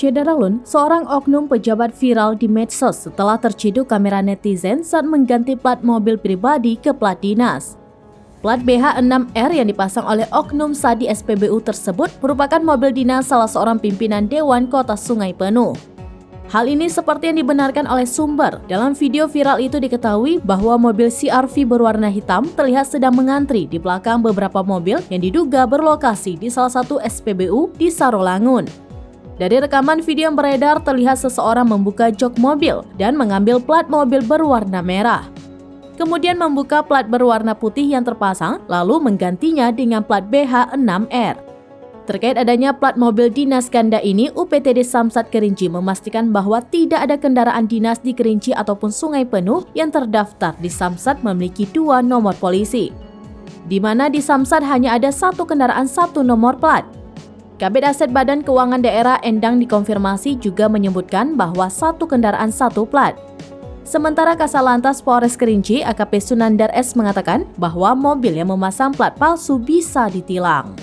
Syederalun, seorang oknum pejabat viral di medsos setelah terciduk kamera netizen saat mengganti plat mobil pribadi ke plat dinas. Plat BH6R yang dipasang oleh oknum Sadi SPBU tersebut merupakan mobil dinas salah seorang pimpinan Dewan Kota Sungai Penuh. Hal ini seperti yang dibenarkan oleh sumber. Dalam video viral itu diketahui bahwa mobil CR-V berwarna hitam terlihat sedang mengantri di belakang beberapa mobil yang diduga berlokasi di salah satu SPBU di Sarolangun. Dari rekaman video yang beredar, terlihat seseorang membuka jok mobil dan mengambil plat mobil berwarna merah. Kemudian membuka plat berwarna putih yang terpasang, lalu menggantinya dengan plat BH6R. Terkait adanya plat mobil dinas ganda ini, UPTD Samsat Kerinci memastikan bahwa tidak ada kendaraan dinas di Kerinci ataupun Sungai Penuh yang terdaftar di Samsat memiliki 2 nomor polisi, di mana di Samsat hanya ada 1 kendaraan 1 nomor plat. Kabid Aset Badan Keuangan Daerah Endang dikonfirmasi juga menyebutkan bahwa 1 kendaraan 1 plat. Sementara Kasalantas Polres Kerinci AKP Sunandar S mengatakan bahwa mobil yang memasang plat palsu bisa ditilang.